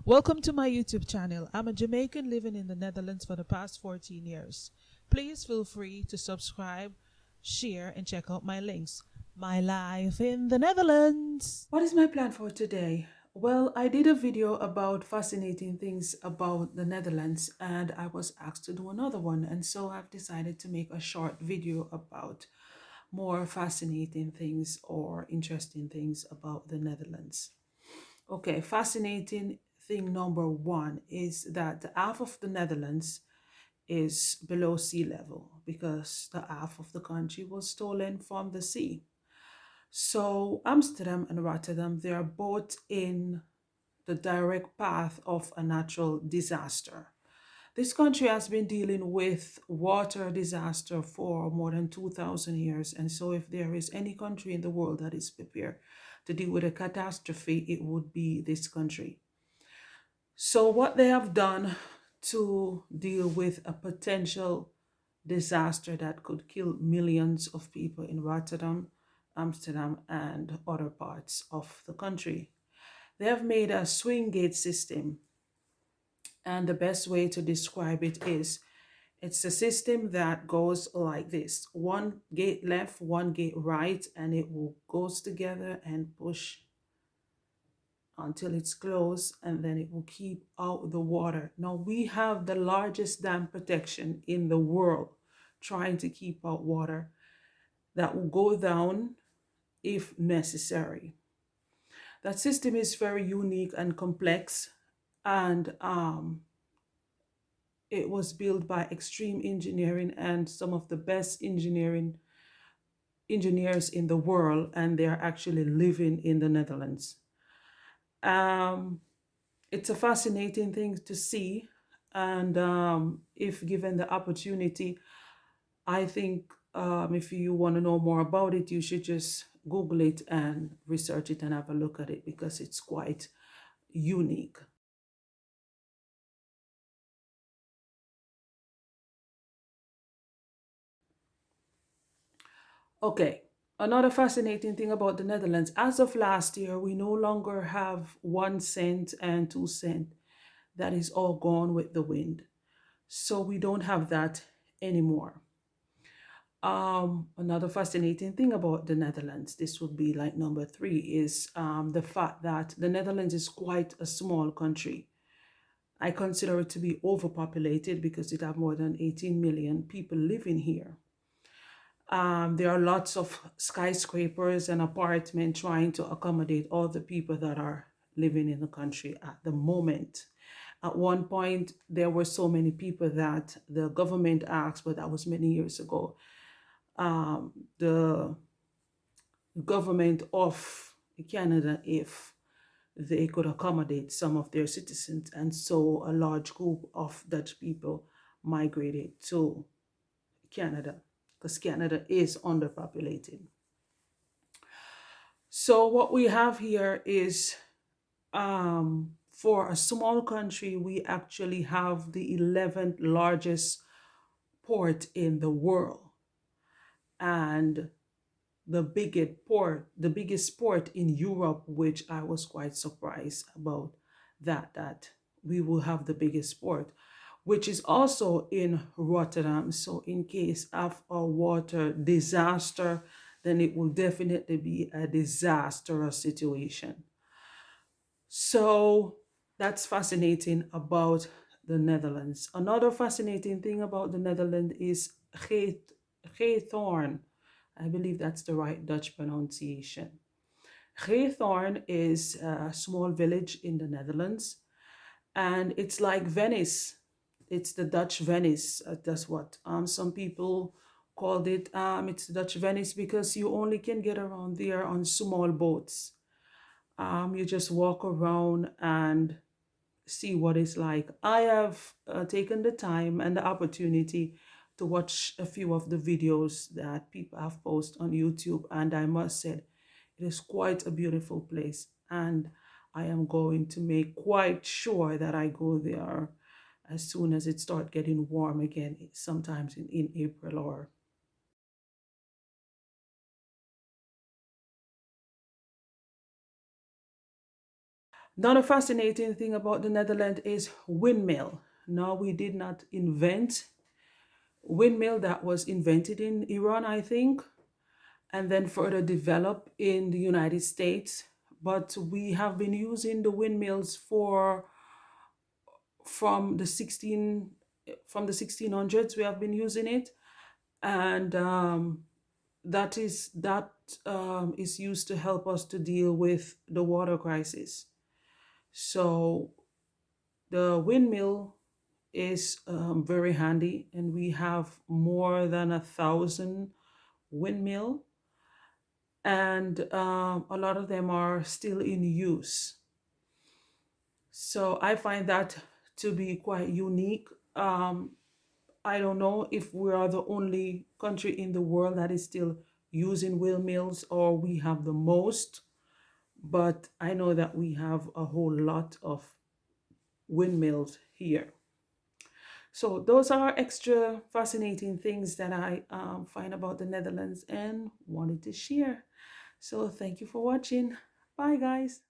Welcome to my YouTube channel. I'm a Jamaican living in the Netherlands for the past 14 years. Please feel free to subscribe, share, and check out my links. My life in the Netherlands. What is my plan for today? Well, I did a video about fascinating things about the Netherlands and I was asked to do another one. And so I've decided to make a short video about more fascinating things or interesting things about the Netherlands. Okay, fascinating thing number one is that half of the Netherlands is below sea level because the half of the country was stolen from the sea. So Amsterdam and Rotterdam, they are both in the direct path of a natural disaster. This country has been dealing with water disaster for more than 2,000 years. And so if there is any country in the world that is prepared to deal with a catastrophe, it would be this country. So what they have done to deal with a potential disaster that could kill millions of people in Rotterdam, Amsterdam, and other parts of the country. They have made a swing gate system, and the best way to describe it is it's a system that goes like this: one gate left, one gate right, and it will goes together and push until it's closed, and then it will keep out the water. Now we have the largest dam protection in the world trying to keep out water that will go down if necessary. That system is very unique and complex, and it was built by extreme engineering and some of the best engineers in the world, and they're actually living in the Netherlands. Um, it's a fascinating thing to see, and if given the opportunity, I think if you want to know more about it, you should just Google it and research it and have a look at it because it's quite unique. Okay, another fascinating thing about the Netherlands, as of last year, we no longer have 1 cent and 2 cent. That is all gone with the wind. So we don't have that anymore. Another fascinating thing about the Netherlands, this would be like number three, is the fact that the Netherlands is quite a small country. I consider it to be overpopulated because it have more than 18 million people living here. There are lots of skyscrapers and apartments trying to accommodate all the people that are living in the country at the moment. At one point, there were so many people that the government asked, but that was many years ago, the government of Canada if they could accommodate some of their citizens. And so a large group of Dutch people migrated to Canada because Canada is underpopulated. So what we have here is for a small country, we actually have the 11th largest port in the world. And the biggest port in Europe, which I was quite surprised about that we will have the biggest port, which is also in Rotterdam. So in case of a water disaster, then it will definitely be a disastrous situation. So that's fascinating about the Netherlands. Another fascinating thing about the Netherlands is Geethorn. I believe that's the right Dutch pronunciation. Geethorn is a small village in the Netherlands, and it's like Venice. It's the Dutch Venice. That's what some people called it. It's Dutch Venice because you only can get around there on small boats. You just walk around and see what it's like. I have taken the time and the opportunity to watch a few of the videos that people have posted on YouTube, and I must say it is quite a beautiful place, and I am going to make quite sure that I go there as soon as it starts getting warm again, sometimes in April or Another fascinating thing about the Netherlands is windmill. Now, we did not invent windmill. That was invented in Iran, I think, and then further developed in the United States. But we have been using the windmills for from the 1600s. We have been using it, and that is used to help us to deal with the water crisis. So the windmill is very handy, and we have more than 1,000 windmill, and a lot of them are still in use. So I find that to be quite unique. I don't know if we are the only country in the world that is still using windmills, or we have the most, but I know that we have a whole lot of windmills here. So those are extra fascinating things that I find about the Netherlands and wanted to share. So thank you for watching. Bye, guys.